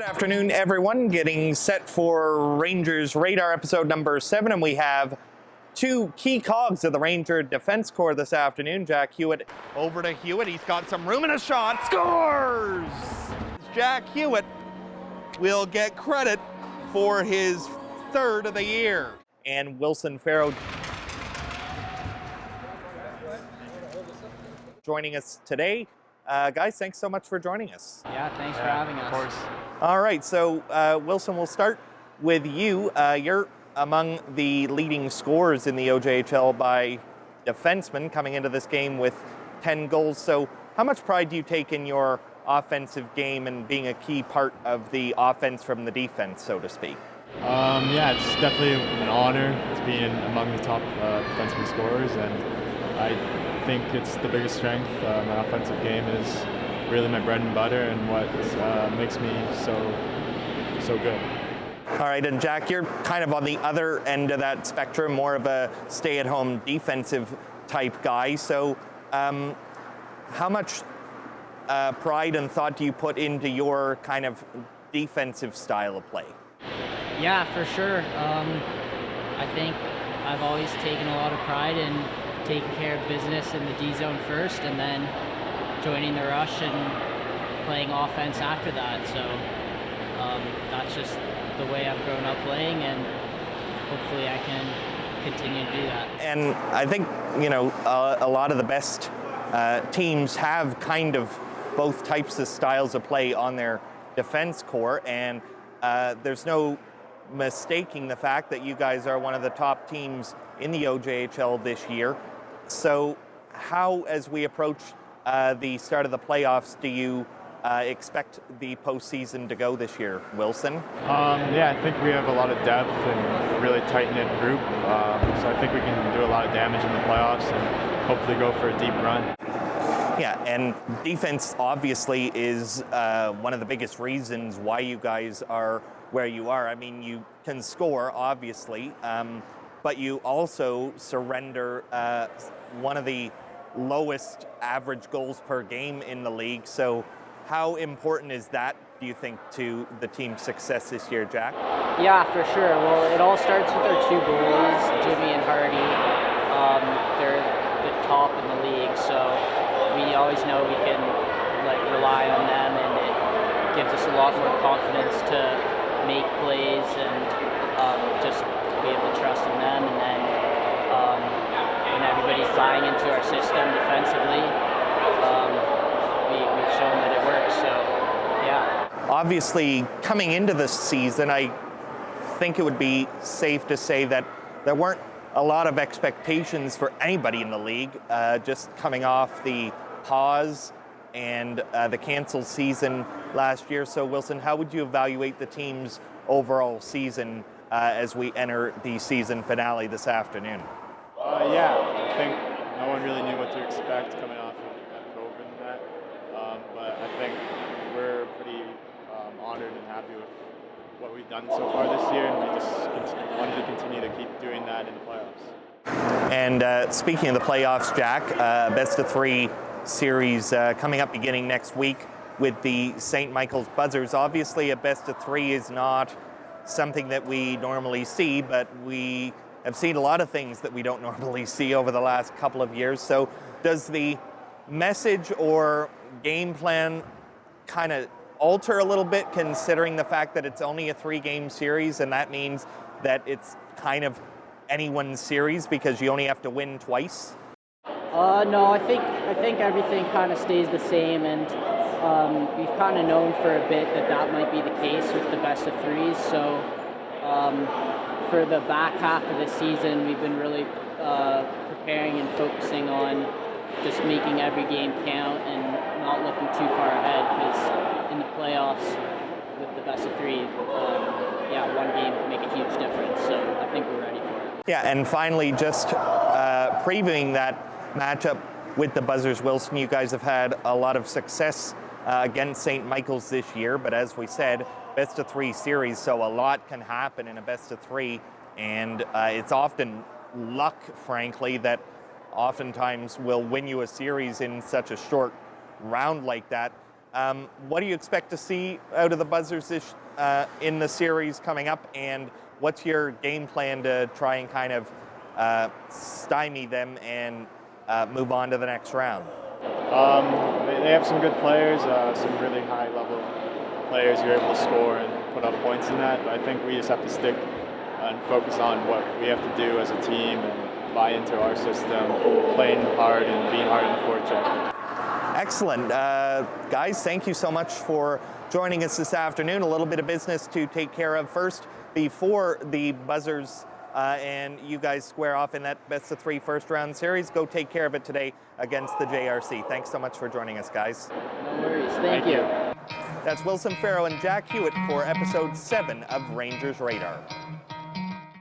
Good afternoon, everyone. Getting set for Rangers Radar episode number 7, and we have two key cogs of the Ranger Defense Corps this afternoon. Jack Hewitt over to Hewitt. He's got some room in a shot. Scores! Jack Hewitt will get credit for his third of the year. And Wilson Farrow joining us today. Guys, thanks so much for joining us. Yeah, thanks for having us. Of course. All right, so Wilson, we'll start with you. You're among the leading scorers in the OJHL by defensemen coming into this game with 10 goals. So how much pride do you take in your offensive game and being a key part of the offense from the defense, so to speak? Yeah, it's definitely an honor to be among the top defenseman scorers, and I think it's the biggest strength. My offensive game is really my bread and butter and what makes me so good. All right, and Jack, you're kind of on the other end of that spectrum, more of a stay-at-home defensive type guy. So how much pride and thought do you put into your kind of defensive style of play? Yeah, for sure. I think I've always taken a lot of pride in taking care of business in the D zone first, and then joining the rush and playing offense after that. So that's just the way I've grown up playing, and hopefully I can continue to do that. And I think, a lot of the best teams have kind of both types of styles of play on their defense core, and there's no mistaking the fact that you guys are one of the top teams in the OJHL this year. So how, as we approach the start of the playoffs, do you expect the postseason to go this year, Wilson? Yeah, I think we have a lot of depth and a really tight-knit group, so I think we can do a lot of damage in the playoffs and hopefully go for a deep run. Yeah, and defense obviously is one of the biggest reasons why you guys are where you are. I mean, you can score, obviously, but you also surrender one of the lowest average goals per game in the league. So how important is that, do you think, to the team's success this year, Jack? Yeah, for sure. Well, it all starts with our two goalies, Jimmy and Hardy. They're the top in the league, so we always know we can rely on them, and it gives us a lot more confidence to make plays and just be able to trust in them. And then when everybody's buying into our system defensively, we've shown that it works. So, yeah. Obviously, coming into this season, I think it would be safe to say that there weren't a lot of expectations for anybody in the league, just coming off the pause and the canceled season last year. So, Wilson, how would you evaluate the team's overall season as we enter the season finale this afternoon? Yeah, I think no one really knew what to expect coming off of COVID and that, but I think we're pretty honored and happy with what we've done so far this year, and we just wanted to continue to keep doing that in the playoffs. And speaking of the playoffs, Jack, best of 3 series coming up beginning next week with the St. Michael's Buzzers. Obviously, a best of 3 is not something that we normally see, but we have seen a lot of things that we don't normally see over the last couple of years. So does the message or game plan kind of alter a little bit, considering the fact that it's only a 3-game series, and that means that it's kind of anyone's series because you only have to win twice? No, I think everything kind of stays the same, and we've kind of known for a bit that might be the case with the best of 3s. So for the back half of the season, we've been really preparing and focusing on just making every game count and not looking too far ahead, because in the playoffs with the best of 3, one game can make a huge difference. So I think we're ready for it. Yeah, and finally, just previewing that matchup with the Buzzers, Wilson, you guys have had a lot of success against St. Michael's this year, but as we said, best of 3 series, so a lot can happen in a best of 3, and it's often luck, frankly, that oftentimes will win you a series in such a short round like that. What do you expect to see out of the Buzzers in the series coming up, and what's your game plan to try and kind of stymie them and move on to the next round? They have some good players, some really high-level players who are able to score and put up points in that. But I think we just have to stick and focus on what we have to do as a team and buy into our system, playing hard and being hard in the forecheck. Excellent. Guys, thank you so much for joining us this afternoon. A little bit of business to take care of first before the Buzzers and you guys square off in that best-of-3 first-round series. Go take care of it today against the JRC. Thanks so much for joining us, guys. No worries. Thank you. That's Wilson Farrow and Jack Hewitt for episode 7 of Rangers Radar.